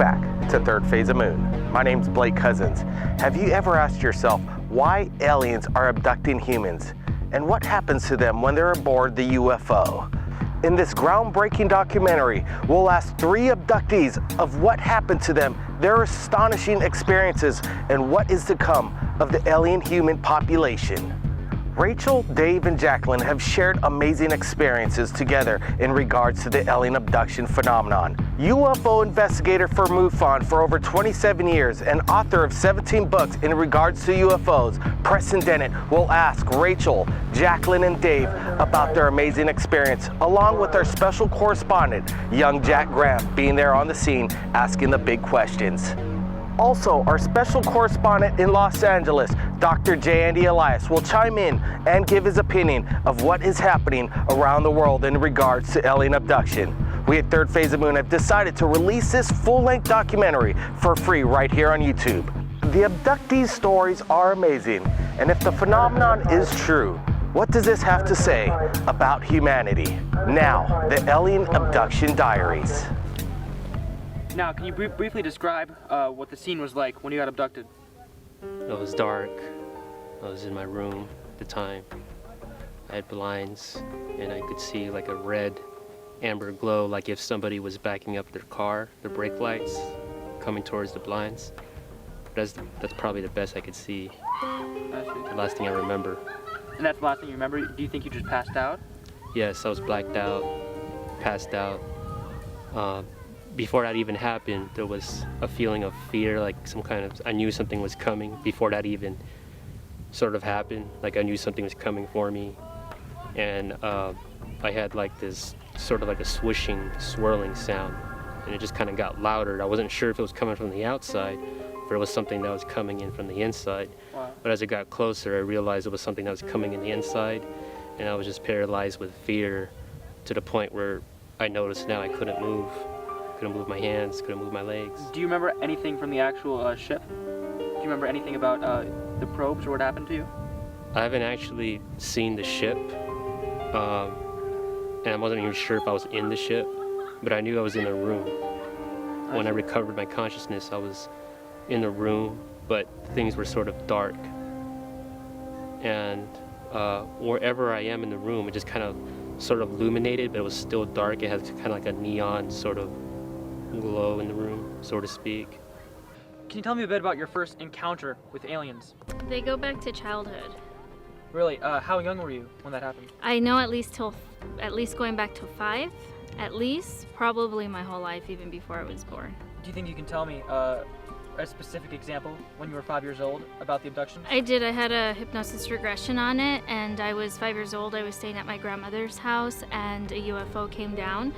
back to Third Phase of Moon. My name's Blake Cousins. Have you ever asked yourself why aliens are abducting humans and what happens to them when they're aboard the UFO? In this groundbreaking documentary, we'll ask three abductees of what happened to them, their astonishing experiences, and what is to come of the alien-human population. Rachel, Dave, and Jacqueline have shared amazing experiences together in regards to the alien abduction phenomenon. UFO investigator for MUFON for over 27 years and author of 17 books in regards to UFOs, Preston Dennett will ask Rachel, Jacqueline, and Dave about their amazing experience, along with our special correspondent, young Jack Graham, being there on the scene asking the big questions. Also, our special correspondent in Los Angeles, Dr. Andy Ilias, will chime in and give his opinion of what is happening around the world in regards to alien abduction. We at Third Phase of Moon have decided to release this full-length documentary for free right here on YouTube. The abductees' stories are amazing, and if the phenomenon is true, what does this have to say about humanity? Now, the Alien Abduction Diaries. Now, can you briefly describe what the scene was like when you got abducted? It was dark. I was in my room at the time. I had blinds, and I could see like a red amber glow, like if somebody was backing up their car, their brake lights, coming towards the blinds. That's probably the best I could see. The last thing I remember. And that's the last thing you remember? Do you think you just passed out? Yes, I was blacked out, passed out. Before that even happened, there was a feeling of fear, like I knew something was coming before that even sort of happened. Like I knew something was coming for me. And I had like this sort of like a swishing, swirling sound. And it just kind of got louder. I wasn't sure if it was coming from the outside, or it was something that was coming in from the inside. Wow. But as it got closer, I realized it was something that was coming in the inside. And I was just paralyzed with fear to the point where I noticed now I couldn't move. Couldn't move my hands, couldn't move my legs. Do you remember anything from the actual ship? Do you remember anything about the probes or what happened to you? I haven't actually seen the ship, and I wasn't even sure if I was in the ship, but I knew I was in a room. When I recovered my consciousness, I was in a room, but things were sort of dark. And wherever I am in the room, it just kind of sort of illuminated, but it was still dark. It had kind of like a neon sort of glow in the room, so to speak. Can you tell me a bit about your first encounter with aliens? They go back to childhood. Really? How young were you when that happened? I know at least going back to 5, at least, probably my whole life, even before I was born. Do you think you can tell me a specific example when you were 5 years old about the abduction? I did. I had a hypnosis regression on it, and I was 5 years old. I was staying at my grandmother's house, and a UFO came down.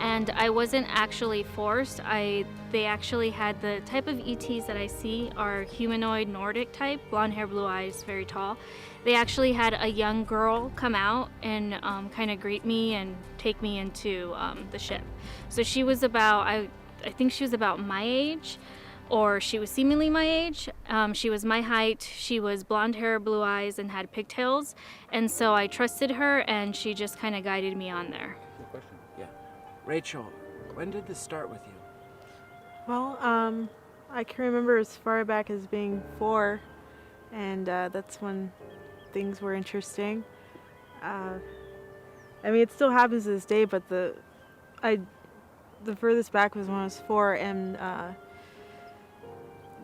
And I wasn't actually forced. They actually had the type of ETs that I see are humanoid Nordic type, blonde hair, blue eyes, very tall. They actually had a young girl come out and kind of greet me and take me into the ship. So she was about, I think she was about my age, or she was seemingly my age. She was my height. She was blonde hair, blue eyes, and had pigtails. And so I trusted her, and she just kind of guided me on there. Good question. Yeah. Rachel, when did this start with you? Well, I can remember as far back as being 4, and that's when things were interesting. I mean, it still happens to this day, but the furthest back was when I was 4, and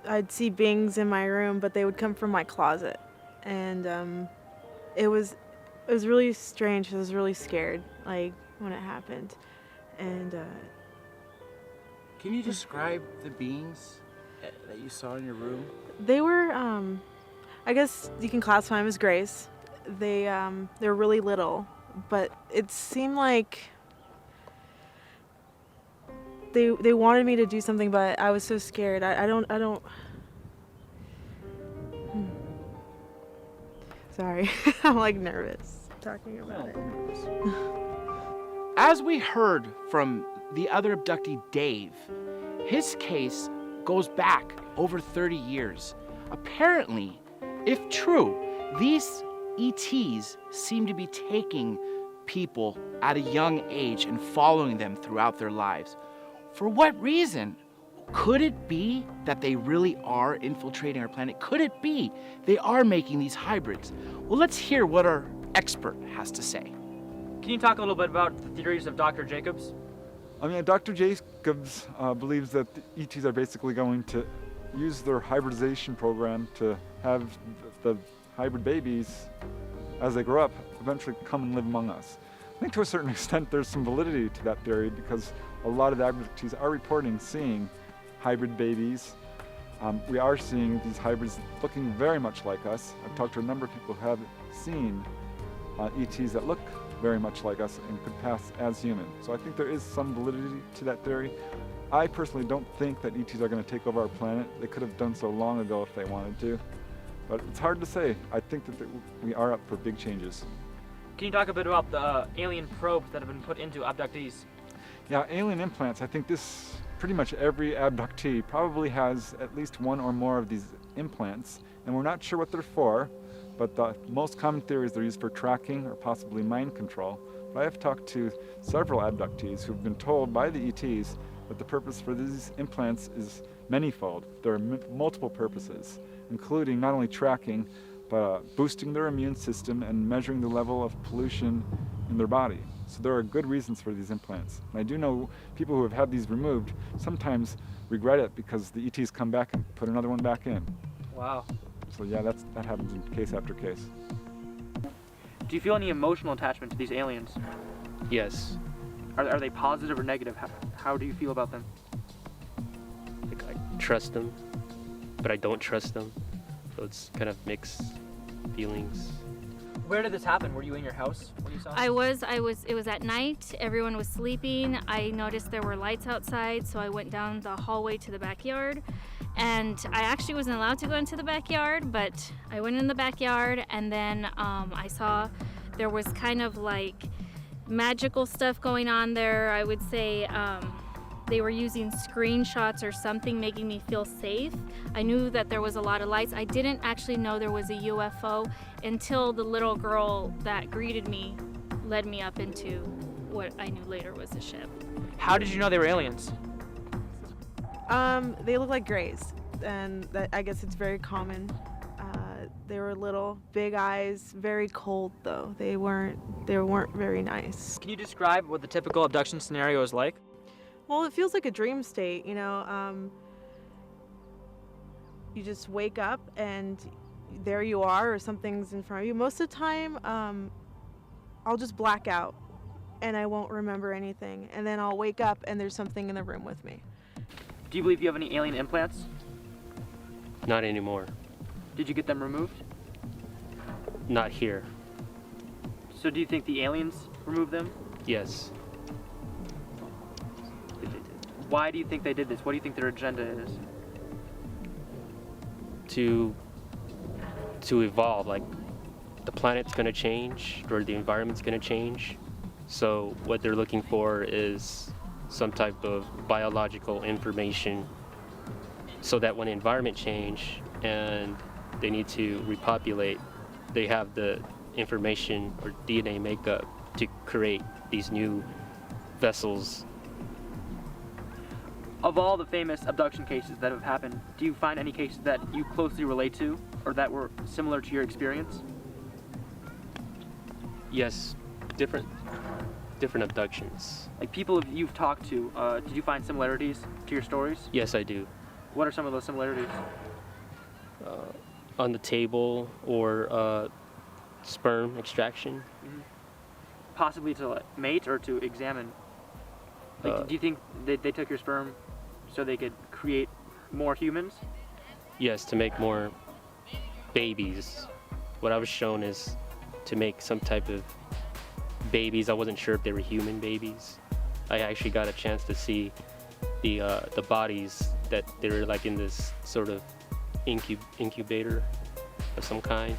I'd see beings in my room, but they would come from my closet, and it was really strange. I was really scared, like, when it happened. And can you describe the beings that you saw in your room? They were, I guess you can classify them as grays. They're really little, but it seemed like they wanted me to do something, but I was so scared. I don't. Sorry, I'm like nervous talking about it. As we heard from the other abductee, Dave, his case goes back over 30 years. Apparently, if true, these ETs seem to be taking people at a young age and following them throughout their lives. For what reason? Could it be that they really are infiltrating our planet? Could it be they are making these hybrids? Well, let's hear what our expert has to say. Can you talk a little bit about the theories of Dr. Jacobs? I mean, Dr. Jacobs believes that the ETs are basically going to use their hybridization program to have the hybrid babies, as they grow up, eventually come and live among us. I think to a certain extent there's some validity to that theory because a lot of the abductees are reporting seeing hybrid babies. We are seeing these hybrids looking very much like us. I've talked to a number of people who have seen ETs that look very much like us and could pass as human. So I think there is some validity to that theory. I personally don't think that ETs are going to take over our planet. They could have done so long ago if they wanted to. But it's hard to say. I think that we are up for big changes. Can you talk a bit about the alien probes that have been put into abductees? Yeah, alien implants. I think pretty much every abductee probably has at least one or more of these implants, and we're not sure what they're for, but the most common theory is they're used for tracking or possibly mind control. But I have talked to several abductees who've been told by the ETs that the purpose for these implants is manifold. There are multiple purposes, including not only tracking, but boosting their immune system and measuring the level of pollution in their body. So there are good reasons for these implants. And I do know people who have had these removed sometimes regret it because the ETs come back and put another one back in. Wow. So yeah, that happens in case after case. Do you feel any emotional attachment to these aliens? Yes. Are they positive or negative? How do you feel about them? Like, I trust them, but I don't trust them. So it's kind of mixed feelings. Where did this happen? Were you in your house when you saw it? I was, it was at night, everyone was sleeping. I noticed there were lights outside, so I went down the hallway to the backyard. And I actually wasn't allowed to go into the backyard, but I went in the backyard and then I saw there was kind of like magical stuff going on there. I would say they were using screenshots or something, making me feel safe. I knew that there was a lot of lights. I didn't actually know there was a UFO until the little girl that greeted me led me up into what I knew later was a ship. How did you know they were aliens? They look like grays, and I guess it's very common. They were little, big eyes, very cold though. They weren't very nice. Can you describe what the typical abduction scenario is like? Well, it feels like a dream state, you know. You just wake up and there you are, or something's in front of you. Most of the time, I'll just black out and I won't remember anything. And then I'll wake up and there's something in the room with me. Do you believe you have any alien implants? Not anymore. Did you get them removed? Not here. So do you think the aliens removed them? Yes. Why do you think they did this? What do you think their agenda is? To evolve, like the planet's gonna change or the environment's gonna change. So what they're looking for is some type of biological information so that when the environment change and they need to repopulate, they have the information or DNA makeup to create these new vessels. Of all the famous abduction cases that have happened, do you find any cases that you closely relate to or that were similar to your experience? Yes, different abductions. Like people you've talked to, did you find similarities to your stories? Yes, I do. What are some of those similarities? On the table or sperm extraction. Mm-hmm. Possibly to mate or to examine. Like, do you think they took your sperm so they could create more humans? Yes, to make more babies. What I was shown is to make some type of babies. I wasn't sure if they were human babies. I actually got a chance to see the bodies that they were like in this sort of incubator of some kind.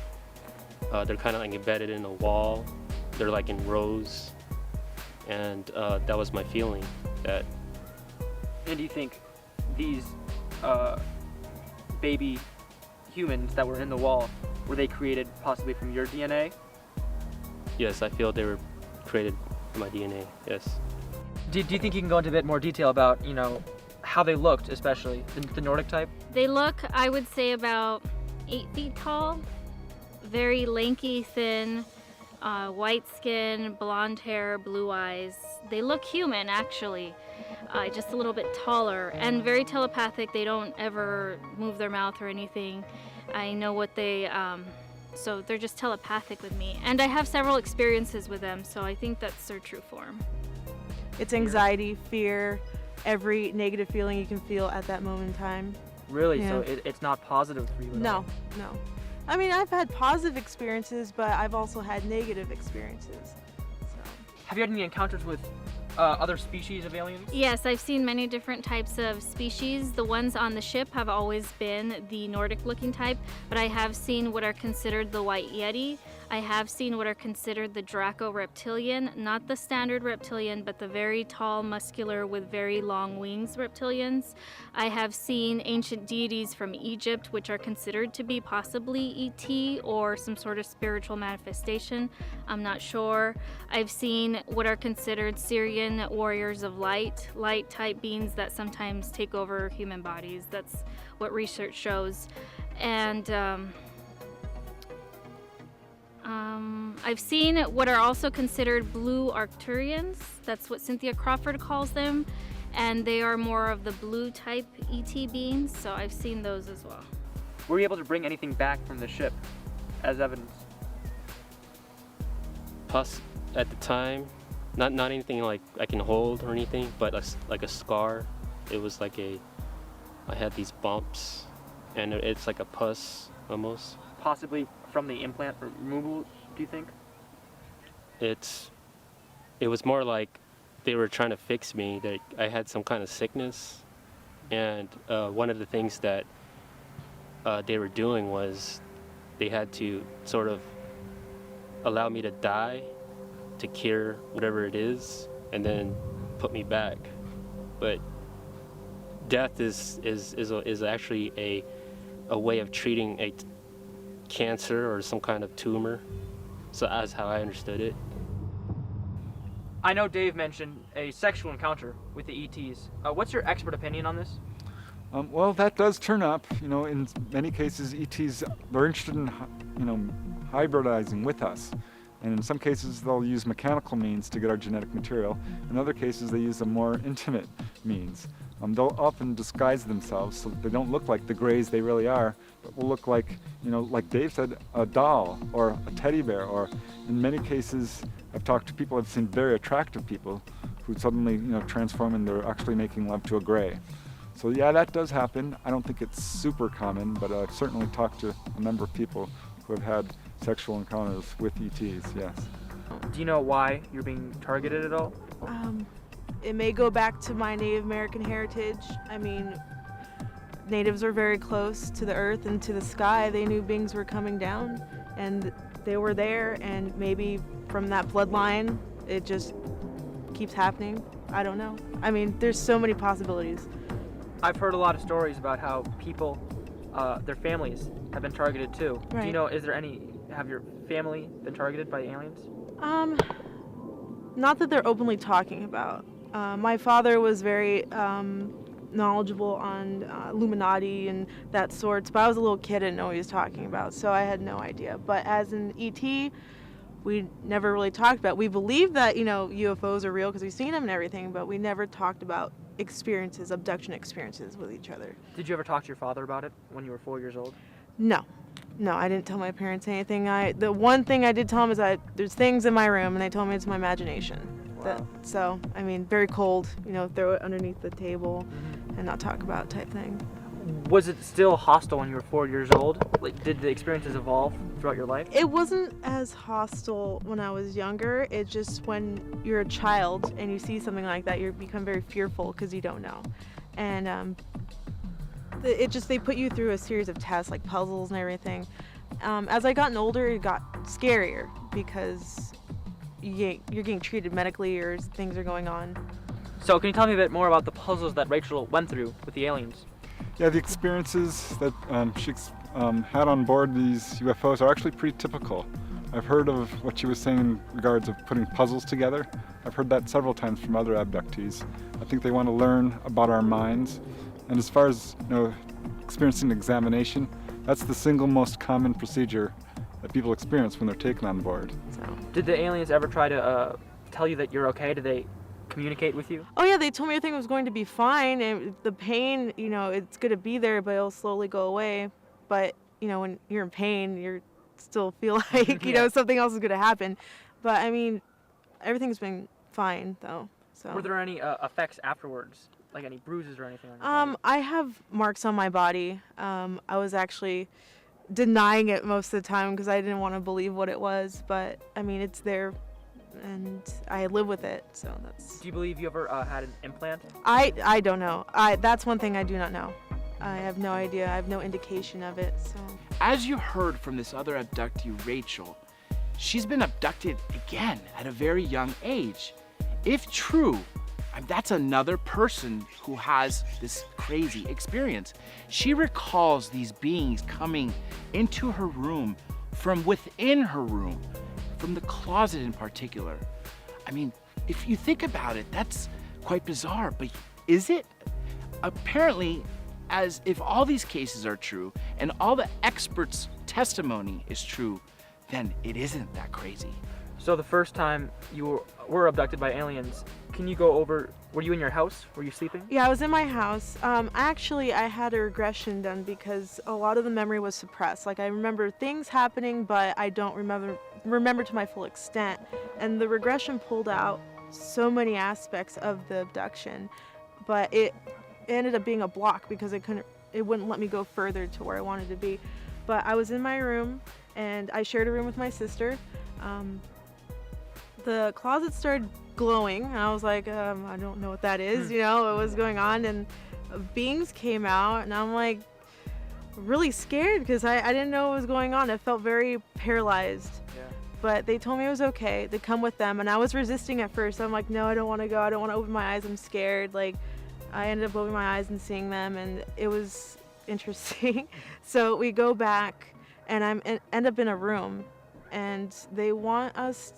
They're kind of like embedded in a wall. They're like in rows. And that was my feeling. That. And do you think these baby humans that were in the wall, were they created possibly from your DNA? Yes, I feel they were created from my DNA, yes. Do you think you can go into a bit more detail about, how they looked, especially the Nordic type? They look, I would say, about 8 feet tall, very lanky, thin, white skin, blonde hair, blue eyes. They look human, actually, just a little bit taller and very telepathic. They don't ever move their mouth or anything. I know what they, so they're just telepathic with me. And I have several experiences with them, so I think that's their true form. It's anxiety, fear, every negative feeling you can feel at that moment in time. Really? Yeah. So it's not positive for you at all? No. I mean, I've had positive experiences, but I've also had negative experiences. So. Have you had any encounters with other species of aliens? Yes, I've seen many different types of species. The ones on the ship have always been the Nordic-looking type, but I have seen what are considered the White Yeti. I have seen what are considered the Draco reptilian, not the standard reptilian, but the very tall, muscular, with very long wings reptilians. I have seen ancient deities from Egypt, which are considered to be possibly ET or some sort of spiritual manifestation. I'm not sure. I've seen what are considered Syrian warriors of light type beings that sometimes take over human bodies. That's what research shows. And I've seen what are also considered blue Arcturians. That's what Cynthia Crawford calls them. And they are more of the blue type ET beings, so I've seen those as well. Were you able to bring anything back from the ship as evidence? At the time, not anything like I can hold or anything, but like a scar. It was like I had these bumps, and it's like a pus almost. Possibly from the implant removal, do you think? It was more like they were trying to fix me, that I had some kind of sickness, and one of the things that they were doing was they had to sort of allow me to die to cure whatever it is, and then put me back. But death is actually a way of treating a cancer or some kind of tumor. So that's how I understood it. I know Dave mentioned a sexual encounter with the ETs. What's your expert opinion on this? Well, that does turn up. You know, in many cases, ETs, they're interested in, hybridizing with us. And in some cases, they'll use mechanical means to get our genetic material. In other cases, they use a more intimate means. They'll often disguise themselves so that they don't look like the Greys they really are, but will look like, like Dave said, a doll or a teddy bear. Or in many cases, I've talked to people, I've seen very attractive people who suddenly, transform and they're actually making love to a Grey. So yeah, that does happen. I don't think it's super common, but I've certainly talked to a number of people who have had sexual encounters with ETs, yes. Do you know why you're being targeted at all? It may go back to my Native American heritage. I mean, natives are very close to the earth and to the sky. They knew beings were coming down, and they were there, and maybe from that bloodline, it just keeps happening. I don't know. I mean, there's so many possibilities. I've heard a lot of stories about how people, their families, have been targeted too. Right. Do you know, have your family been targeted by aliens? Not that they're openly talking about. My father was very knowledgeable on Illuminati and that sorts, but I was a little kid and didn't know what he was talking about, so I had no idea. But as an ET, we never really talked about. We believe that, UFOs are real because we've seen them and everything, but we never talked about abduction experiences with each other. Did you ever talk to your father about it when you were 4 years old? No, I didn't tell my parents anything. The one thing I did tell them is that there's things in my room, and they told me it's my imagination. Wow. Very cold, throw it underneath the table and not talk about it type thing. Was it still hostile when you were 4 years old? Like, did the experiences evolve throughout your life? It wasn't as hostile when I was younger. It's just when you're a child and you see something like that, you become very fearful because you don't know. And they put you through a series of tests, like puzzles and everything. As I gotten older, it got scarier because you're getting treated medically or things are going on. So can you tell me a bit more about the puzzles that Rachel went through with the aliens? Yeah, the experiences that she had on board these UFOs are actually pretty typical I've heard of what she was saying in regards of putting puzzles together. I've heard that several times from other abductees. I think they want to learn about our minds. And as far as experiencing examination, that's the single most common procedure that people experience when they're taken on board. So, did the aliens ever try to tell you that you're okay? Did they communicate with you? Oh yeah, they told me everything was going to be fine, and the pain, it's going to be there, but it'll slowly go away. But when you're in pain, you still feel like something else is going to happen. But I mean, everything's been fine though. So. Were there any effects afterwards, like any bruises or anything like that? I have marks on my body. I was actually denying it most of the time because I didn't want to believe what it was. But I mean, it's there, and I live with it. So that's. Do you believe you ever had an implant? I don't know. That's one thing I do not know. I have no idea. I have no indication of it. So. As you heard from this other abductee, Rachel, she's been abducted again at a very young age. If true, that's another person who has this crazy experience. She recalls these beings coming into her room from within her room, from the closet in particular. I mean, if you think about it, that's quite bizarre, but is it? Apparently, as if all these cases are true and all the experts' testimony is true, then it isn't that crazy. So the first time you were abducted by aliens, can you go over, were you in your house? Were you sleeping? Yeah, I was in my house. Actually, I had a regression done because a lot of the memory was suppressed. Like, I remember things happening, but I don't remember to my full extent. And the regression pulled out so many aspects of the abduction, but it ended up being a block because it wouldn't let me go further to where I wanted to be. But I was in my room, and I shared a room with my sister. The closet started glowing, and I was like, I don't know what that is, what was going on, and beings came out, and I'm like really scared because I didn't know what was going on. I felt very paralyzed. Yeah. But they told me it was okay to come with them, and I was resisting at first. I'm like, no, I don't want to go. I don't want to open my eyes. I'm scared. Like, I ended up opening my eyes and seeing them, and it was interesting. So we go back, and end up in a room, and they want us,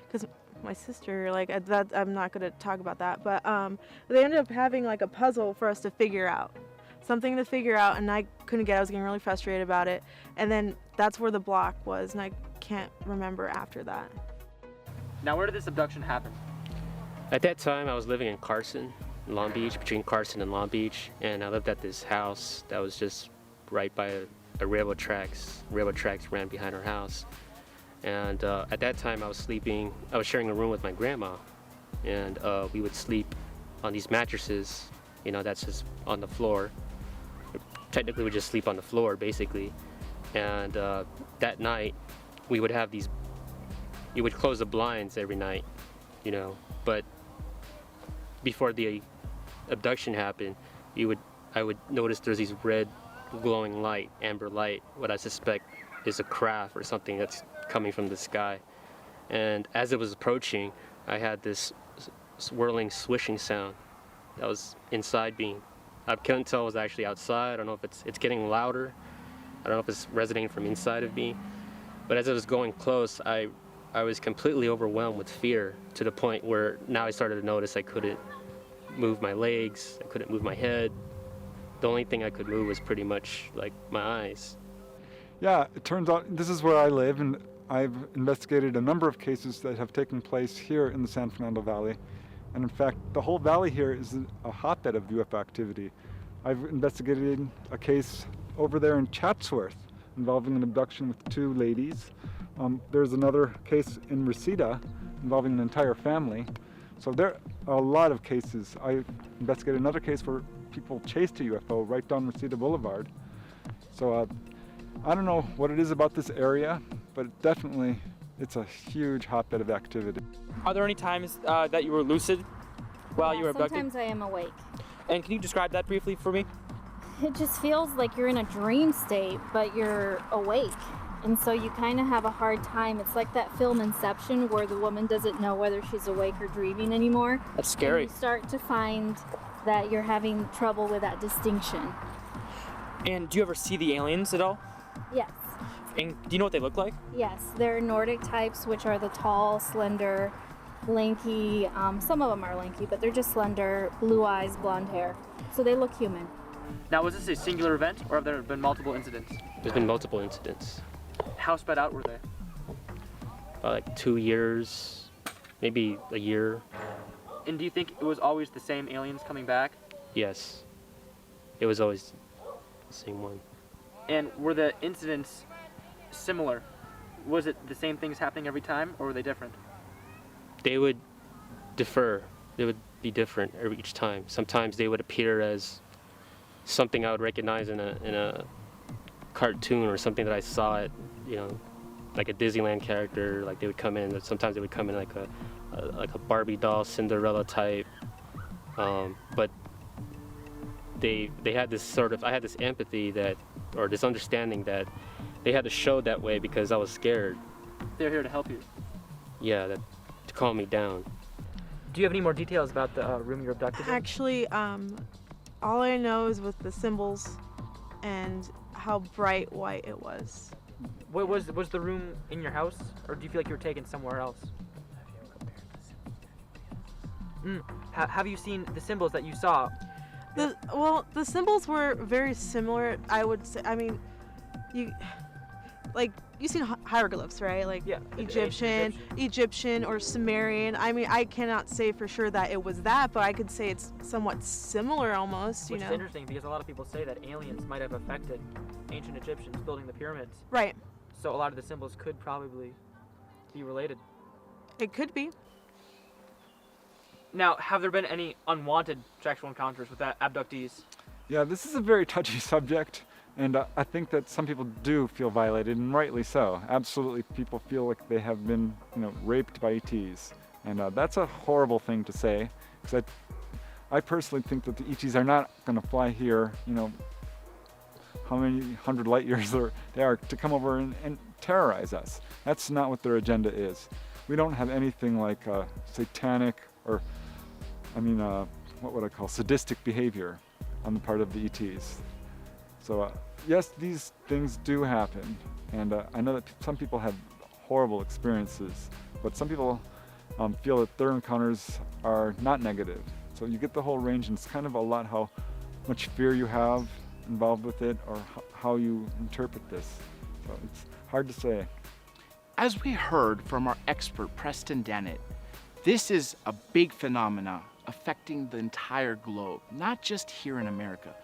because my sister, like, I'm not going to talk about that, but they ended up having like a puzzle for us to figure out, something to figure out, and I couldn't get it. I was getting really frustrated about it, and then that's where the block was, and I can't remember after that. Now, where did this abduction happen? At that time, I was living in Carson, Long Beach, between Carson and Long Beach, and I lived at this house that was just right by a railroad tracks. Railroad tracks ran behind our house. And at that time I was sharing a room with my grandma, and we would sleep on these mattresses, that's just on the floor. Technically we just sleep on the floor basically. And that night we would have you would close the blinds every night, but before the abduction happened, I would notice there's these red glowing light, amber light, what I suspect is a craft or something that's coming from the sky. And as it was approaching, I had this swirling, swishing sound that was inside me. I couldn't tell it was actually outside. I don't know if it's getting louder. I don't know if it's resonating from inside of me. But as it was going close, I was completely overwhelmed with fear, to the point where now I started to notice I couldn't move my legs, I couldn't move my head. The only thing I could move was pretty much like my eyes. Yeah, it turns out this is where I live, and I've investigated a number of cases that have taken place here in the San Fernando Valley. And in fact, the whole valley here is a hotbed of UFO activity. I've investigated a case over there in Chatsworth involving an abduction with 2 ladies. There's another case in Reseda involving an entire family. So there are a lot of cases. I investigated another case where people chased a UFO right down Reseda Boulevard. So I don't know what it is about this area, but definitely it's a huge hotbed of activity. Are there any times that you were lucid while you were abducted? Sometimes I am awake. And can you describe that briefly for me? It just feels like you're in a dream state, but you're awake. And so you kind of have a hard time. It's like that film Inception, where the woman doesn't know whether she's awake or dreaming anymore. That's scary. And you start to find that you're having trouble with that distinction. And do you ever see the aliens at all? Yes. And do you know what they look like? Yes, they're Nordic types, which are the tall, slender, lanky. Some of them are lanky, but they're just slender, blue eyes, blonde hair. So they look human. Now, was this a singular event, or have there been multiple incidents? There's been multiple incidents. How spread out were they? About like 2 years, maybe a year. And do you think it was always the same aliens coming back? Yes. It was always the same one. And were the incidents similar? Was it the same things happening every time, or were they different? They would differ. They would be different each time. Sometimes they would appear as something I would recognize in a cartoon or something that I saw at, like a Disneyland character. Like they would come in. Sometimes they would come in like a Barbie doll, Cinderella type. But they had this I had this empathy or this understanding that they had to show that way because I was scared. They're here to help you. Yeah, to calm me down. Do you have any more details about the room you're abducted in? Actually, all I know is with the symbols and how bright white it was. What was the room in your house, or do you feel like you were taken somewhere else? Have you seen the symbols that you saw? The symbols were very similar, I would say. I mean, you've seen hieroglyphs, right? Like Yeah, Egyptian or Sumerian. I mean, I cannot say for sure that it was that, but I could say it's somewhat similar almost, Which is interesting because a lot of people say that aliens might have affected ancient Egyptians building the pyramids. Right. So a lot of the symbols could probably be related. It could be. Now, have there been any unwanted sexual encounters with abductees? Yeah, this is a very touchy subject, and I think that some people do feel violated, and rightly so. Absolutely, people feel like they have been, raped by ETs, and that's a horrible thing to say, because I personally think that the ETs are not going to fly here, how many 100 light years they are to come over and terrorize us. That's not what their agenda is. We don't have anything like satanic or, what would I call sadistic behavior on the part of the ETs. So yes, these things do happen, and I know that some people have horrible experiences, but some people feel that their encounters are not negative. So you get the whole range, and it's kind of a lot how much fear you have involved with it, or how you interpret this. So it's hard to say. As we heard from our expert, Preston Dennett, this is a big phenomena affecting the entire globe, not just here in America.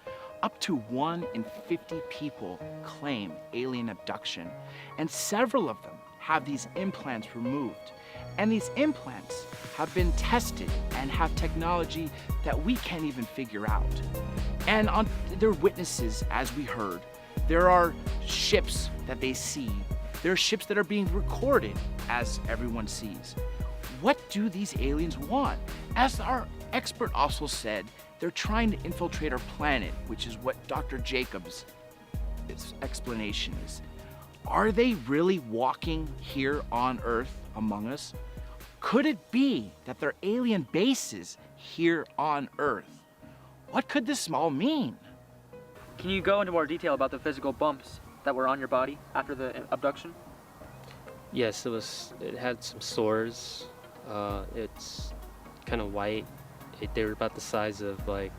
Up to 1 in 50 people claim alien abduction, and several of them have these implants removed. And these implants have been tested and have technology that we can't even figure out. And they're witnesses, as we heard. There are ships that they see. There are ships that are being recorded, as everyone sees. What do these aliens want? As our expert also said, they're trying to infiltrate our planet, which is what Dr. Jacobs' explanation is. Are they really walking here on Earth among us? Could it be that they're alien bases here on Earth? What could this all mean? Can you go into more detail about the physical bumps that were on your body after the abduction? Yes, it had some sores. It's kind of white. They were about the size of like,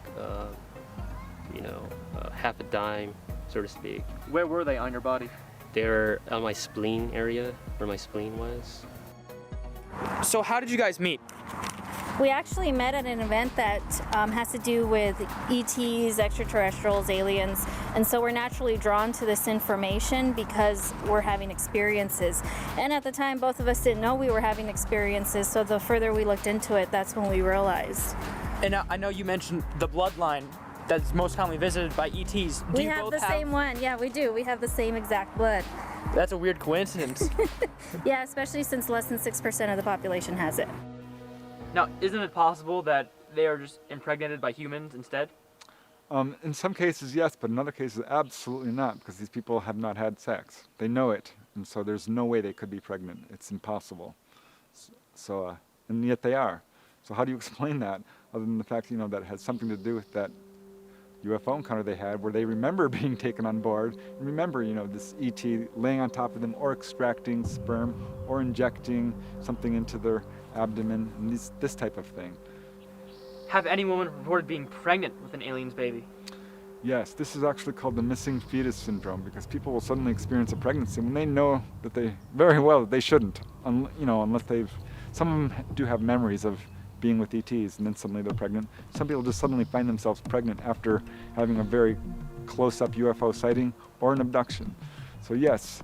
half a dime, so to speak. Where were they on your body? They were on my spleen area, where my spleen was. So how did you guys meet? We actually met at an event that has to do with ETs, extraterrestrials, aliens, and so we're naturally drawn to this information because we're having experiences. And at the time, both of us didn't know we were having experiences, so the further we looked into it, that's when we realized. And I know you mentioned the bloodline that's most commonly visited by ETs. We have the same one. Yeah, we do. We have the same exact blood. That's a weird coincidence. Yeah, especially since less than 6% of the population has it. Now, isn't it possible that they are just impregnated by humans instead? In some cases, yes, but in other cases, absolutely not, because these people have not had sex. They know it, and so there's no way they could be pregnant. It's impossible. So, and yet they are. So how do you explain that, other than the fact, that it has something to do with that UFO encounter they had where they remember being taken on board and remember, this ET laying on top of them or extracting sperm or injecting something into their abdomen and this type of thing. Have any women reported being pregnant with an alien's baby? Yes, this is actually called the missing fetus syndrome because people will suddenly experience a pregnancy when they know that they shouldn't, unless some of them do have memories of being with ETs and then suddenly they're pregnant. Some people just suddenly find themselves pregnant after having a very close-up UFO sighting or an abduction. So yes,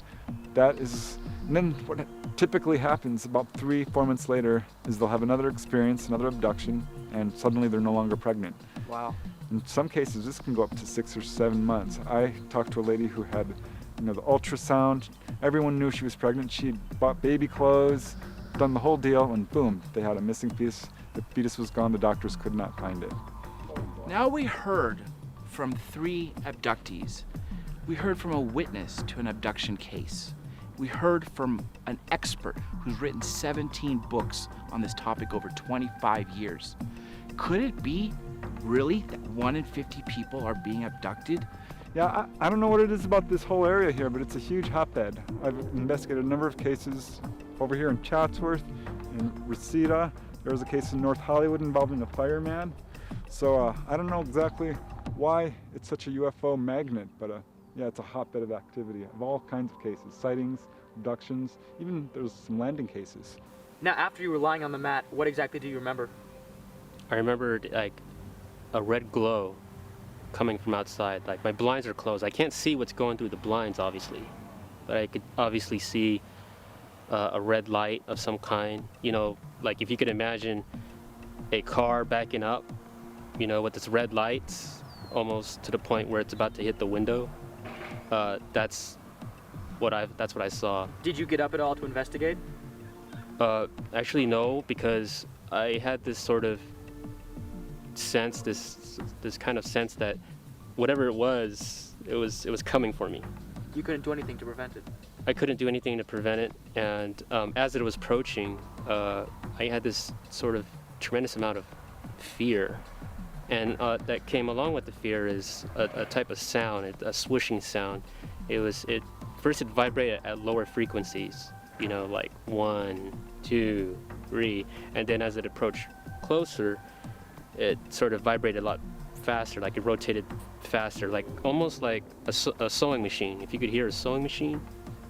that is, and then what typically happens about 3-4 months later is they'll have another experience, another abduction, and suddenly they're no longer pregnant. Wow. In some cases, this can go up to 6 or 7 months. I talked to a lady who had, the ultrasound. Everyone knew she was pregnant. She'd bought baby clothes, done the whole deal, and boom, they had a missing fetus. The fetus was gone. The doctors could not find it. Now we heard from 3 abductees. We heard from a witness to an abduction case. We heard from an expert who's written 17 books on this topic over 25 years. Could it be really that 1 in 50 people are being abducted? Yeah, I don't know what it is about this whole area here, but it's a huge hotbed. I've investigated a number of cases over here in Chatsworth, in Reseda. There was a case in North Hollywood involving a fireman. So I don't know exactly why it's such a UFO magnet, but yeah, it's a hotbed of activity of all kinds of cases, sightings, abductions, even there's some landing cases. Now, after you were lying on the mat, what exactly do you remember? I remembered like a red glow coming from outside. Like my blinds are closed. I can't see what's going through the blinds, obviously, but I could obviously see a red light of some kind. Like if you could imagine a car backing up, with its red lights, almost to the point where it's about to hit the window. That's what I saw. Did you get up at all to investigate? Actually, no, because I had this sort of sense, this kind of sense that whatever it was coming for me. You couldn't do anything to prevent it. I couldn't do anything to prevent it, and as it was approaching, I had this sort of tremendous amount of fear, and that came along with the fear is a type of sound, a swooshing sound. First it vibrated at lower frequencies, like 1, 2, 3, and then as it approached closer, it sort of vibrated a lot faster, like it rotated faster, like almost like a sewing machine. If you could hear a sewing machine,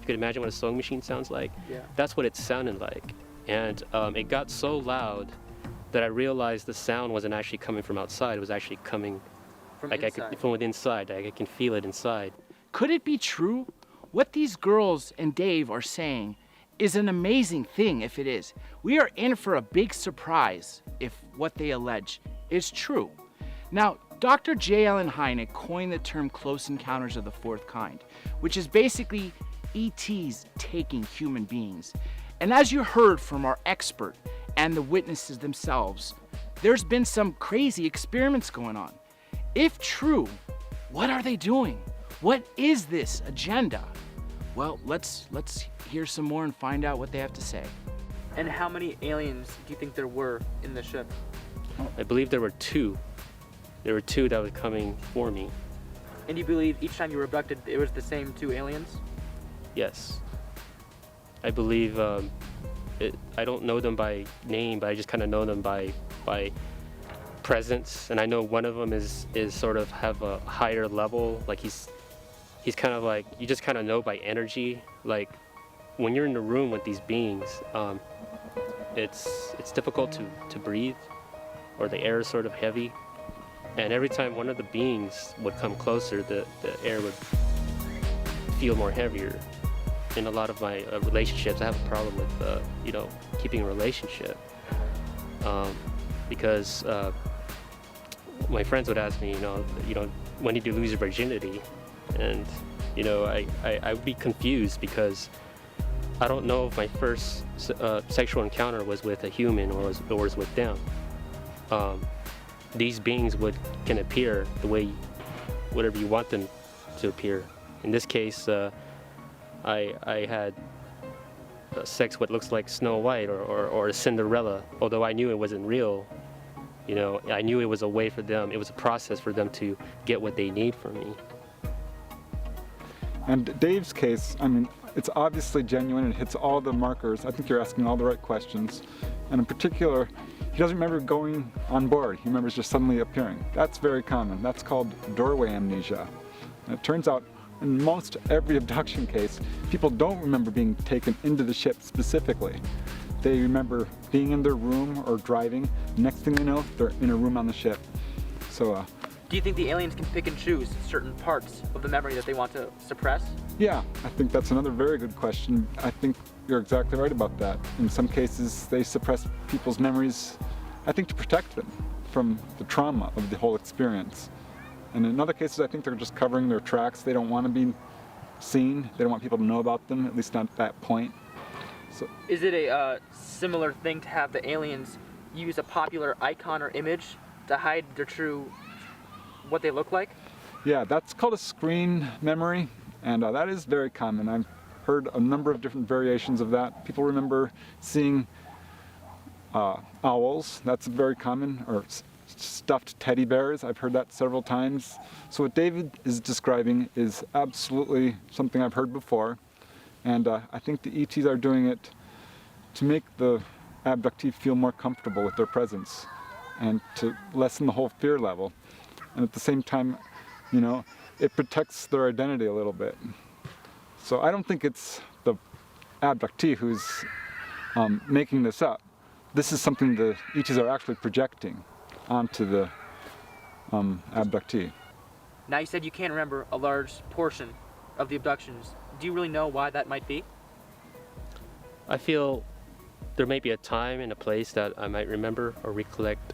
you could imagine what a sewing machine sounds like. Yeah. That's what it sounded like, and it got so loud that I realized the sound wasn't actually coming from outside. It was actually coming From like inside. from within inside. I can feel it inside. Could it be true? What these girls and Dave are saying is an amazing thing if it is. We are in for a big surprise if what they allege is true. Now, Dr. J. Allen Hynek coined the term close encounters of the fourth kind, which is basically ETs taking human beings. And as you heard from our expert and the witnesses themselves, there's been some crazy experiments going on. If true, what are they doing? What is this agenda? Well, let's hear some more and find out what they have to say. And how many aliens do you think there were in the ship? I believe there were 2. There were 2 that were coming for me. And you believe each time you were abducted, it was the same 2 aliens? Yes. I believe I don't know them by name, but I just kind of know them by presence, and I know one of them is sort of have a higher level. Like he's kind of like, you just kind of know by energy. Like when you're in the room with these beings, it's difficult to breathe, or the air is sort of heavy. And every time one of the beings would come closer, the air would feel more heavier. In a lot of my relationships, I have a problem with keeping a relationship, because my friends would ask me, when did you lose your virginity? And I would be confused because I don't know if my first sexual encounter was with a human or was with them. These beings can appear the way, whatever you want them to appear. In this case, I had sex what looks like Snow White or Cinderella, although I knew it wasn't real. You know, I knew it was a way for them, it was a process for them to get what they need from me. And Dave's case, I mean, it's obviously genuine. It hits all the markers. I think you're asking all the right questions. And in particular, he doesn't remember going on board. He remembers just suddenly appearing. That's very common. That's called doorway amnesia. And it turns out in most every abduction case, people don't remember being taken into the ship specifically. They remember being in their room or driving. Next thing they know, they're in a room on the ship. So, Do you think the aliens can pick and choose certain parts of the memory that they want to suppress? yeah, I think that's another very good question. I think you're exactly right about that. In some cases, they suppress people's memories, I think, to protect them from the trauma of the whole experience. And in other cases, I think they're just covering their tracks. They don't want to be seen. They don't want people to know about them, at least not at that point. So, Is it a similar thing to have the aliens use a popular icon or image to hide their true, what they look like? yeah, that's called a screen memory, and that is very common. I've heard a number of different variations of that. People remember seeing owls. That's very common, or stuffed teddy bears. I've heard that several times. So what David is describing is absolutely something I've heard before, and I think the ETs are doing it to make the abductee feel more comfortable with their presence and to lessen the whole fear level. And at the same time, you know, it protects their identity a little bit. So I don't think it's the abductee who's making this up. This is something the ETs are actually projecting onto the abductee. Now you said you can't remember a large portion of the abductions. Do you really know why that might be? I feel there may be a time and a place that I might remember or recollect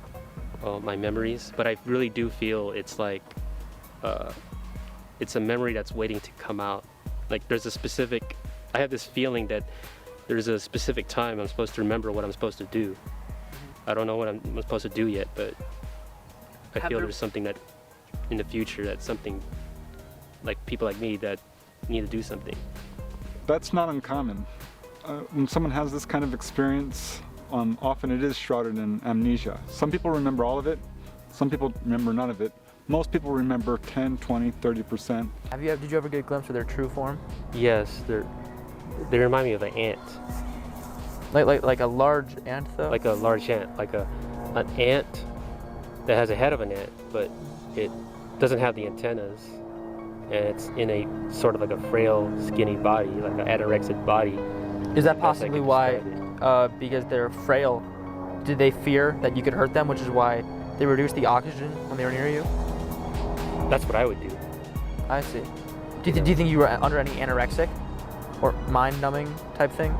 my memories, but I really do feel it's like it's a memory that's waiting to come out. Like there's a specific, I have this feeling that there's a specific time I'm supposed to remember what I'm supposed to do. I don't know what I'm supposed to do yet, but I feel there's something that in the future, that's something like people like me that need to do something. That's not uncommon. When someone has this kind of experience, often it is shrouded in amnesia. Some people remember all of it, some people remember none of it. Most people remember 10, 20, 30%. Did you ever get a glimpse of their true form? Yes, they remind me of an ant. Like a large ant though? Like a large ant, like an ant that has a head of an ant, but it doesn't have the antennas, and it's in a sort of like a frail, skinny body, like an anorexic body. Is that possibly why, because they're frail, did they fear that you could hurt them, which is why they reduced the oxygen when they were near you? That's what I would do. I see. Do you think you were under any anorexic or mind-numbing type thing?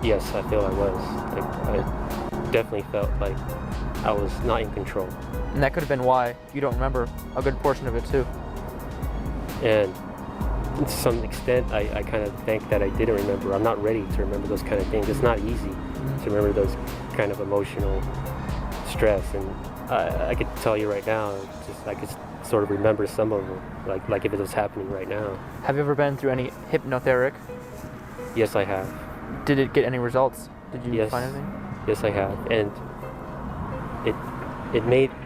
Yes, I feel I was. I definitely felt like I was not in control. And that could have been why you don't remember a good portion of it too. And to some extent, I kind of think that I didn't remember. I'm not ready to remember those kind of things. It's not easy to remember those kind of emotional stress. And I could tell you right now, I could sort of remember some of them, like if it was happening right now. Have you ever been through any hypnotherapy? Yes, I have. Did it get any results? Did you find anything? Yes, I have. And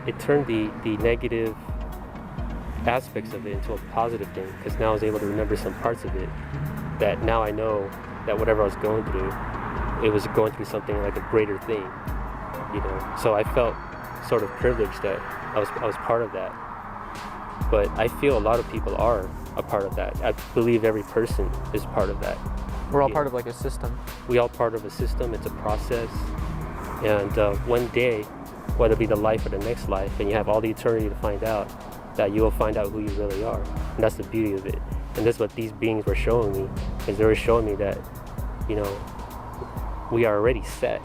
it turned the negative aspects of it into a positive thing, because now I was able to remember some parts of it that now I know that whatever I was going through, it was going through something like a greater thing, you know. So I felt sort of privileged that I was part of that. But I feel a lot of people are a part of that. I believe every person is part of that. We're all part of like a system. We all part of a system. It's a process. And one day, whether it be the life or the next life, and you have all the eternity to find out, that you will find out who you really are. And that's the beauty of it. And that's what these beings were showing me, is they were showing me that, you know, we are already set,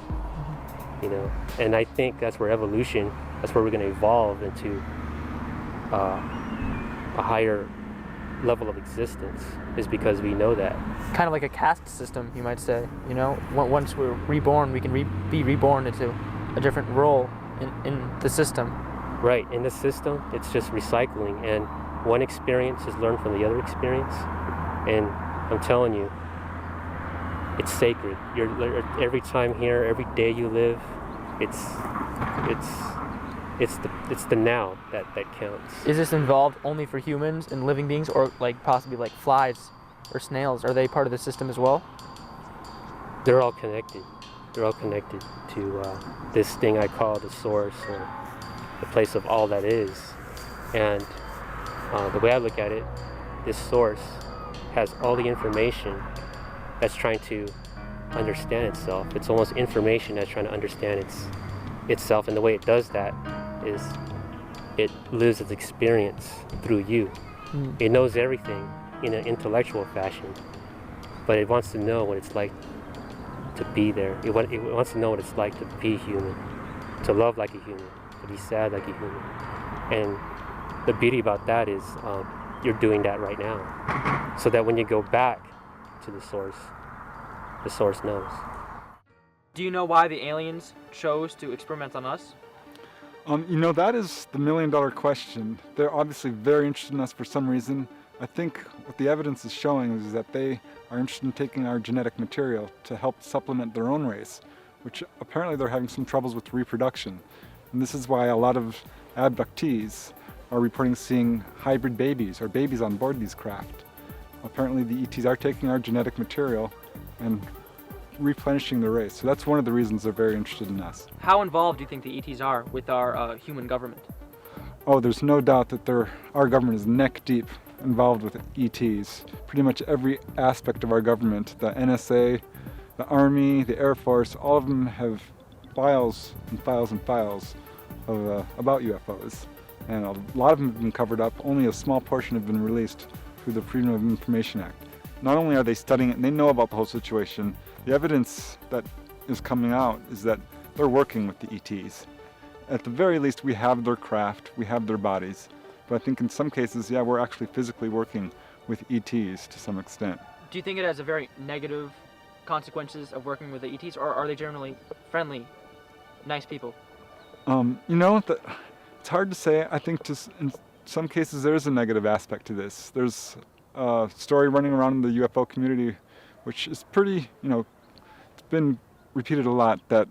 you know. And I think that's where evolution, that's where we're going to evolve into a higher level of existence, is because we know that. Kind of like a caste system, you might say. You know, once we're reborn, we can be reborn into a different role in the system. Right, in the system, it's just recycling, and one experience is learned from the other experience. And I'm telling you, it's sacred. You're every time here, every day you live, it's it's the now that counts. Is this involved only for humans and living beings, or like possibly like flies or snails? Are they part of the system as well? They're all connected. They're all connected to this thing I call the source, or the place of all that is. And the way I look at it, this source has all the information that's trying to understand itself. It's almost information that's trying to understand itself, and the way it does that is it lives its experience through you. It knows everything in an intellectual fashion, but it wants to know what it's like to be there. It wants to know what it's like to be human, to love like a human, to be sad like a human. And the beauty about that is you're doing that right now, so that when you go back to the source knows. Do you know why the aliens chose to experiment on us? That is the million-dollar question. They're obviously very interested in us for some reason. I think what the evidence is showing is that they are interested in taking our genetic material to help supplement their own race, which apparently they're having some troubles with reproduction. And this is why a lot of abductees are reporting seeing hybrid babies or babies on board these craft. Apparently the ETs are taking our genetic material and replenishing the race. So that's one of the reasons they're very interested in us. How involved do you think the ETs are with our human government? Oh, there's no doubt that our government is neck deep involved with ETs. Pretty much every aspect of our government, the NSA, the Army, the Air Force, all of them have files and files and files about UFOs. And a lot of them have been covered up. Only a small portion have been released through the Freedom of Information Act. Not only are they studying it, and they know about the whole situation, the evidence that is coming out is that they're working with the ETs. At the very least, we have their craft, we have their bodies. But I think in some cases, yeah, we're actually physically working with ETs to some extent. Do you think it has a very negative consequences of working with the ETs, or are they generally friendly, nice people? It's hard to say. I think in some cases there is a negative aspect to this. There's a story running around in the UFO community, which is pretty, it's been repeated a lot, that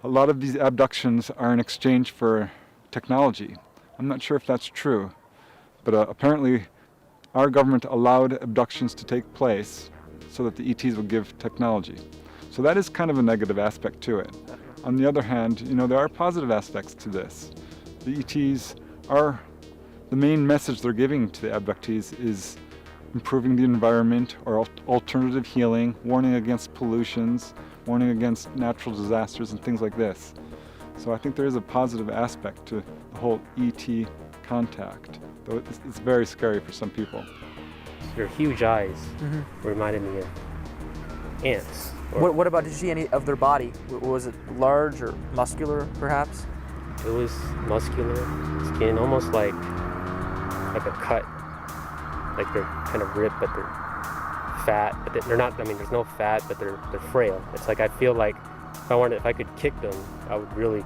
a lot of these abductions are in exchange for technology. I'm not sure if that's true, but apparently our government allowed abductions to take place so that the ETs would give technology. So that is kind of a negative aspect to it. On the other hand, there are positive aspects to this. The ETs are, the main message they're giving to the abductees is improving the environment or alternative healing, warning against pollutions, warning against natural disasters and things like this. So I think there is a positive aspect to the whole ET contact, though it's very scary for some people. Your huge eyes reminded me of ants. What about, did you see any of their body? Was it large or muscular, perhaps? It was muscular skin, almost like a cut. Like they're kind of ripped, but they're fat. But they're not. I mean, there's no fat, but they're frail. It's like I feel like if I could kick them, I would really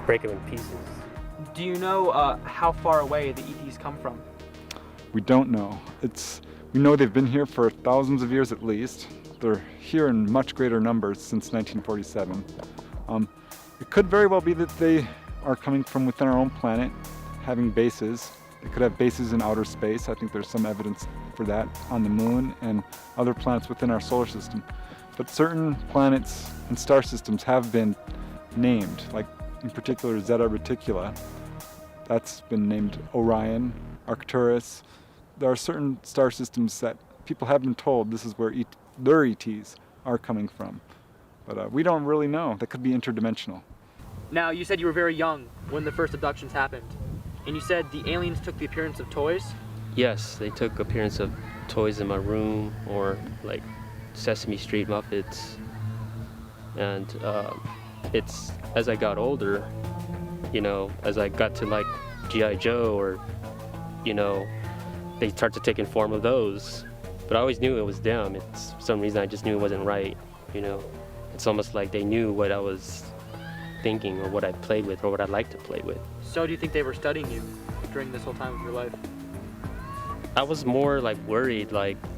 break them in pieces. Do you know how far away the ETs come from? We don't know. We know they've been here for thousands of years at least. They're here in much greater numbers since 1947. It could very well be that they are coming from within our own planet, having bases. They could have bases in outer space. I think there's some evidence for that on the moon and other planets within our solar system. But certain planets and star systems have been named, like in particular Zeta Reticula. That's been named Orion, Arcturus. There are certain star systems that people have been told this is where their ETs are coming from. But we don't really know. That could be interdimensional. Now, you said you were very young when the first abductions happened. And you said the aliens took the appearance of toys? Yes, they took appearance of toys in my room, or like Sesame Street Muppets. And it's, as I got older, as I got to like G.I. Joe, or, they started taking form of those. But I always knew it was them. It's for some reason I just knew it wasn't right, It's almost like they knew what I was thinking, or what I played with, or what I'd like to play with. So do you think they were studying you during this whole time of your life? I was more like worried,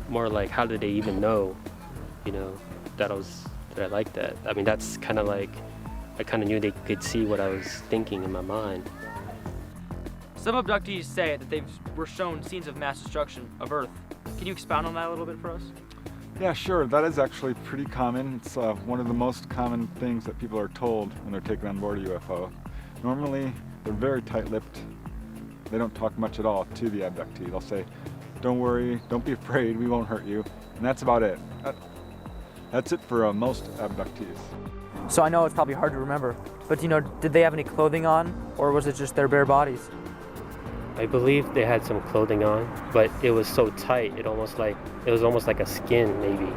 more like how did they even know, that I liked that. I mean, that's kind of like I kind of knew they could see what I was thinking in my mind. Some abductees say that they were shown scenes of mass destruction of Earth. Can you expound on that a little bit for us? Yeah, sure. That is actually pretty common. It's one of the most common things that people are told when they're taken on board a UFO. Normally, they're very tight-lipped. They don't talk much at all to the abductee. They'll say, "Don't worry, don't be afraid, we won't hurt you." And that's about it. That's it for most abductees. So I know it's probably hard to remember, but did they have any clothing on, or was it just their bare bodies? I believe they had some clothing on, but it was so tight, it was almost like a skin, maybe,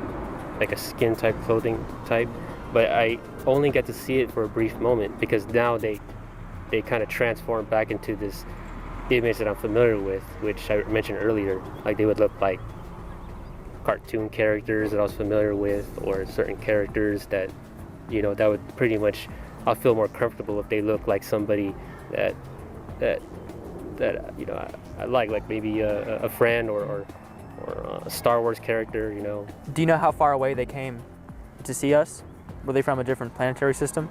like a skin type clothing type. But I only get to see it for a brief moment, because now they kind of transform back into this image that I'm familiar with, which I mentioned earlier. Like they would look like cartoon characters that I was familiar with, or certain characters that, that would pretty much, I'll feel more comfortable if they look like somebody that I like maybe a friend or a Star Wars character, Do you know how far away they came to see us? Were they from a different planetary system?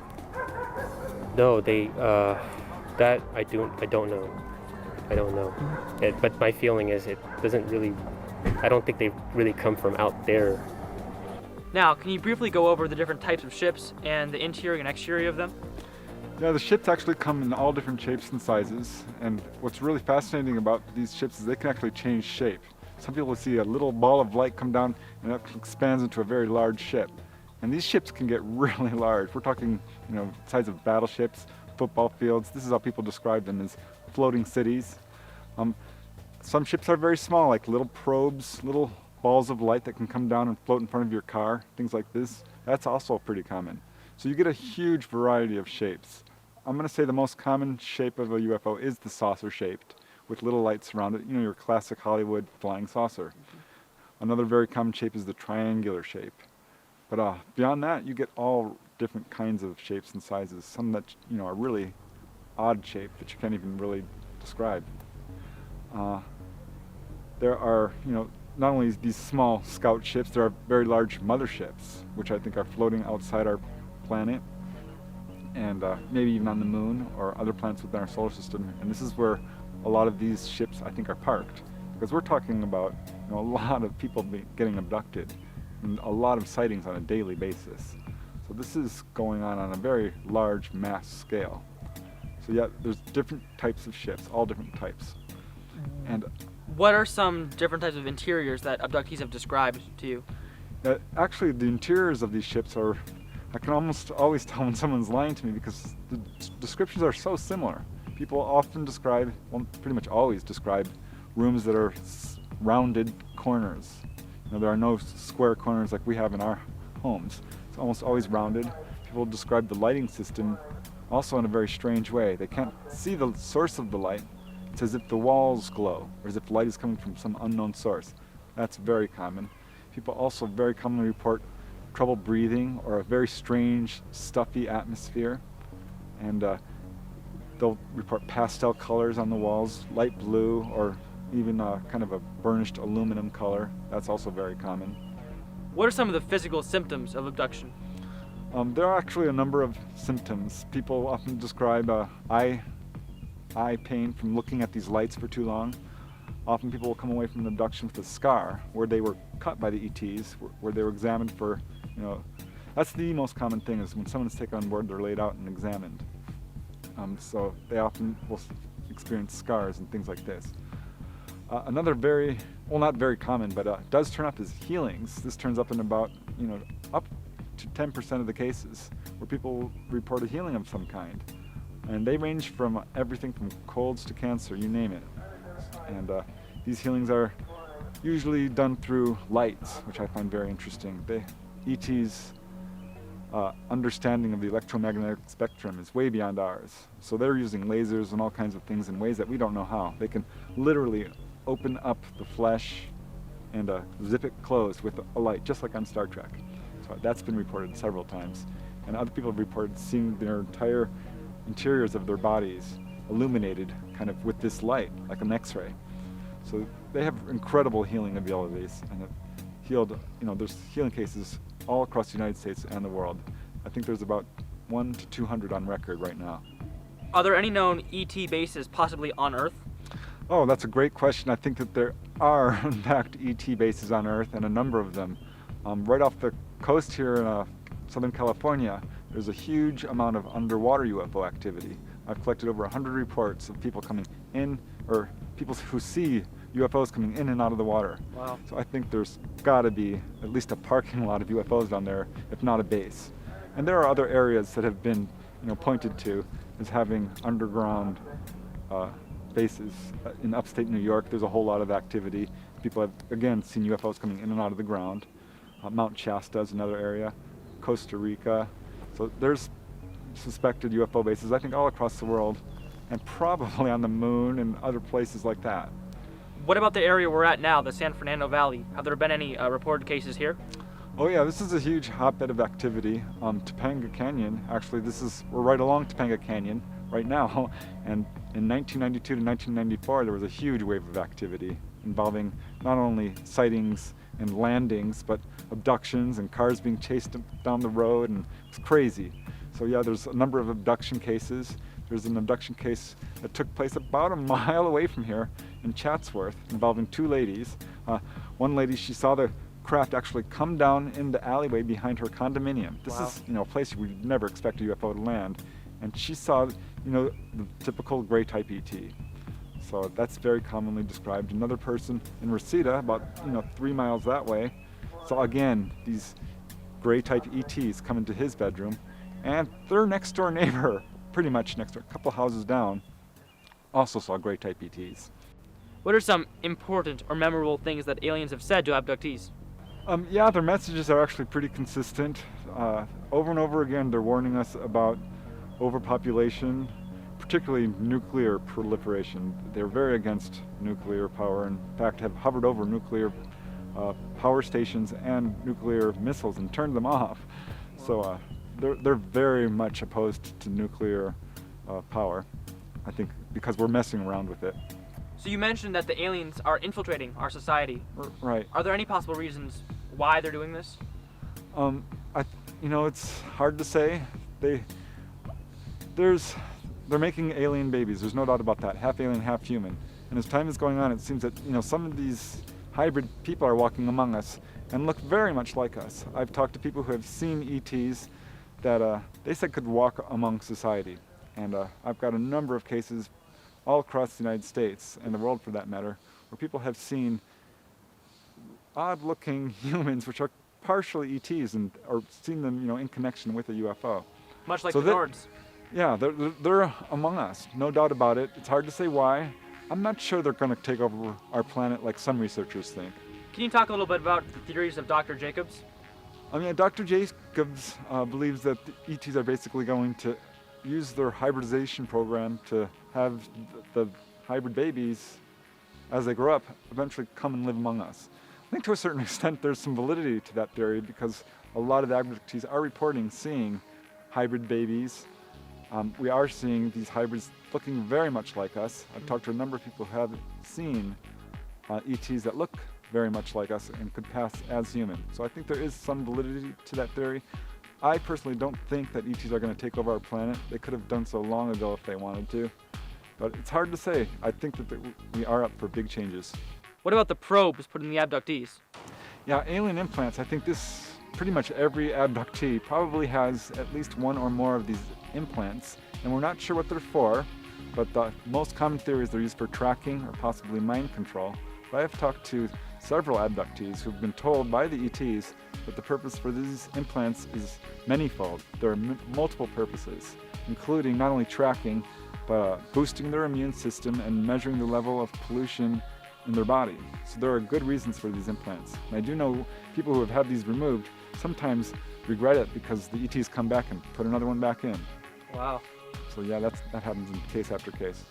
No, that I don't know. I don't know. But my feeling is it doesn't really, I don't think they really come from out there. Now, can you briefly go over the different types of ships and the interior and exterior of them? Yeah, the ships actually come in all different shapes and sizes, and what's really fascinating about these ships is they can actually change shape. Some people will see a little ball of light come down and it expands into a very large ship. And these ships can get really large. We're talking, size of battleships, football fields. This is how people describe them, as floating cities. Some ships are very small, like little probes, little balls of light that can come down and float in front of your car, things like this. That's also pretty common. So you get a huge variety of shapes. I'm going to say the most common shape of a UFO is the saucer-shaped, with little lights around it, your classic Hollywood flying saucer. Another very common shape is the triangular shape. But beyond that, you get all different kinds of shapes and sizes, some that are really odd shaped that you can't even really describe. There are, not only these small scout ships, there are very large motherships, which I think are floating outside our planet, and maybe even on the moon or other planets within our solar system. And this is where a lot of these ships, I think, are parked, because we're talking about a lot of people getting abducted and a lot of sightings on a daily basis. So this is going on a very large mass scale. So yeah, there's different types of ships, all different types. And what are some different types of interiors that abductees have described to you? Actually, the interiors of these ships are, I can almost always tell when someone's lying to me, because the descriptions are so similar. People often describe, well, pretty much always describe, rooms that are rounded corners. There are no square corners like we have in our homes. It's almost always rounded. People describe the lighting system also in a very strange way. They can't see the source of the light. It's as if the walls glow, or as if light is coming from some unknown source. That's very common. People also very commonly report trouble breathing or a very strange, stuffy atmosphere. And they'll report pastel colors on the walls, light blue, or even kind of a burnished aluminum color. That's also very common. What are some of the physical symptoms of abduction? There are actually a number of symptoms. People often describe eye pain from looking at these lights for too long. Often people will come away from an abduction with a scar where they were cut by the ETs, where they were examined for, that's the most common thing, is when someone's taken on board, they're laid out and examined. So they often will experience scars and things like this. Another very, well, not very common, but does turn up is healings. This turns up in about, up to 10% of the cases where people report a healing of some kind. And they range from everything from colds to cancer, you name it. And these healings are usually done through lights, which I find very interesting. ET's understanding of the electromagnetic spectrum is way beyond ours. So they're using lasers and all kinds of things in ways that we don't know how. They can literally open up the flesh and zip it closed with a light, just like on Star Trek. So that's been reported several times. And other people have reported seeing their entire interiors of their bodies illuminated kind of with this light, like an X-ray. So they have incredible healing abilities, and have healed, there's healing cases all across the United States and the world. I think there's about 1 to 200 on record right now. Are there any known ET bases possibly on Earth? Oh, that's a great question. I think that there are, in fact, ET bases on Earth, and a number of them. Right off the coast here in Southern California, there's a huge amount of underwater UFO activity. I've collected over 100 reports of people coming in, or people who see UFOs coming in and out of the water. Wow. So I think there's got to be at least a parking lot of UFOs down there, if not a base. And there are other areas that have been, pointed to as having underground bases. In upstate New York, there's a whole lot of activity. People have, again, seen UFOs coming in and out of the ground. Mount Shasta is another area. Costa Rica. So there's suspected UFO bases, I think, all across the world, and probably on the moon and other places like that. What about the area we're at now, the San Fernando Valley? Have there been any reported cases here? Oh yeah, this is a huge hotbed of activity. Topanga Canyon, actually, we're right along Topanga Canyon right now, and in 1992 to 1994 there was a huge wave of activity involving not only sightings and landings, but abductions and cars being chased down the road, and it's crazy. So yeah, there's a number of abduction cases. There's an abduction case that took place about a mile away from here in Chatsworth involving two ladies. One lady, she saw the craft actually come down in the alleyway behind her condominium. This Wow. is, a place you would never expect a UFO to land. And she saw, the typical gray type ET. So that's very commonly described. Another person in Reseda, about 3 miles that way, saw again these gray type ETs come into his bedroom, and their next door neighbor, pretty much next door, a couple houses down, also saw gray type ETs. What are some important or memorable things that aliens have said to abductees? Yeah, their messages are actually pretty consistent. Over and over again, they're warning us about overpopulation, particularly nuclear proliferation. They're very against nuclear power. In fact, have hovered over nuclear power stations and nuclear missiles and turned them off. So they're very much opposed to nuclear power, I think, because we're messing around with it. So you mentioned that the aliens are infiltrating our society. Right. Are there any possible reasons why they're doing this? It's hard to say. They're making alien babies. There's no doubt about that. Half alien, half human. And as time is going on, it seems that some of these hybrid people are walking among us and look very much like us. I've talked to people who have seen ETs that they said could walk among society. And I've got a number of cases all across the United States, and the world for that matter, where people have seen odd-looking humans which are partially ETs, and or seen them, in connection with a UFO. Much like So the Nords. Yeah, they're among us, no doubt about it. It's hard to say why. I'm not sure they're going to take over our planet like some researchers think. Can you talk a little bit about the theories of Dr. Jacobs? Dr. Jacobs believes that the ETs are basically going to use their hybridization program to have the hybrid babies, as they grow up, eventually come and live among us. I think to a certain extent there's some validity to that theory, because a lot of the abductees are reporting seeing hybrid babies. We are seeing these hybrids looking very much like us. I've talked to a number of people who have seen ETs that look very much like us and could pass as human. So I think there is some validity to that theory. I personally don't think that ETs are going to take over our planet. They could have done so long ago if they wanted to. But it's hard to say. I think that we are up for big changes. What about the probes put in the abductees? Yeah, alien implants. I think pretty much every abductee probably has at least one or more of these implants, and we're not sure what they're for, but the most common theory is they're used for tracking or possibly mind control. But I have talked to several abductees who've been told by the ETs that the purpose for these implants is manifold. There are multiple purposes, including not only tracking, but boosting their immune system and measuring the level of pollution in their body. So there are good reasons for these implants. And I do know people who have had these removed sometimes regret it because the ETs come back and put another one back in. Wow. So yeah, that happens in case after case.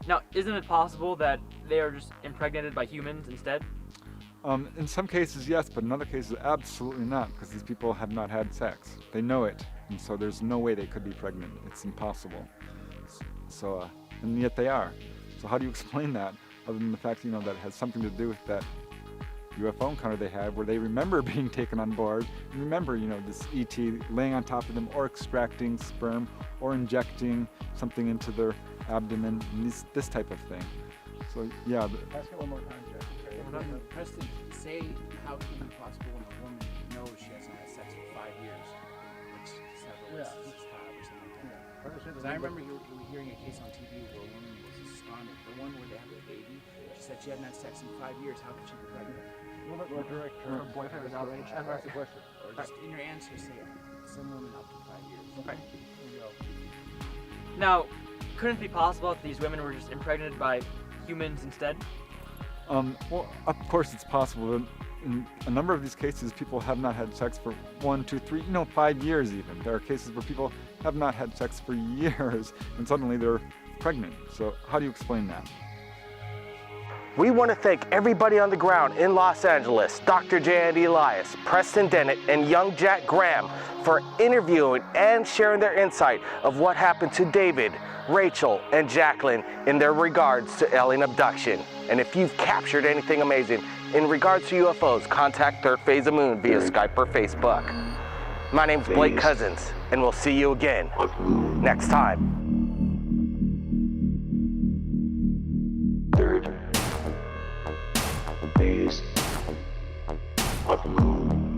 Now, isn't it possible that they are just impregnated by humans instead? In some cases, yes, but in other cases, absolutely not, because these people have not had sex. They know it, and so there's no way they could be pregnant. It's impossible. So, and yet they are. So how do you explain that, other than the fact, that it has something to do with that UFO encounter they had where they remember being taken on board and remember, this ET laying on top of them or extracting sperm or injecting something into their abdomen, and this type of thing. So yeah. Ask it one more time, Jack. Preston, say how can it be possible when a woman knows she hasn't had sex for 5 years, which several is hot or something like that. Because I remember you were hearing a case on TV where a woman was astounded. The one where they had a baby, she said she hadn't had sex in 5 years. How could she be pregnant? We'll direct her boyfriend is outraged. That's the question. Or just in your answer, say some women up to 5 years. Okay. Now, couldn't it be possible that these women were just impregnated by humans instead? Well, of course it's possible. In a number of these cases, people have not had sex for 1, 2, 3, 5 years even. There are cases where people have not had sex for years and suddenly they're pregnant. So how do you explain that? We want to thank everybody on the ground in Los Angeles, Dr. J. Andy Ilias, Preston Dennett, and young Jack Graham for interviewing and sharing their insight of what happened to David, Rachel, and Jacqueline in their regards to alien abduction. And if you've captured anything amazing in regards to UFOs, contact Third Phase of Moon via Skype or Facebook. My name's Blake Cousins, and we'll see you again next time. Third Phase of Moon.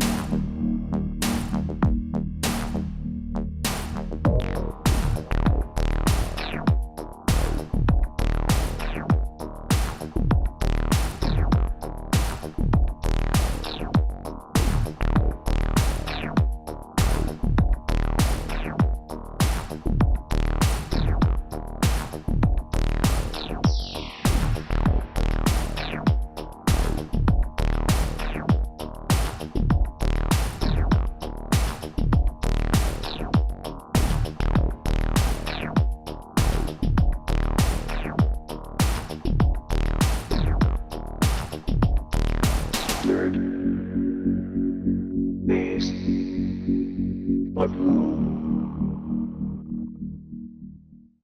Third Phase of Moon.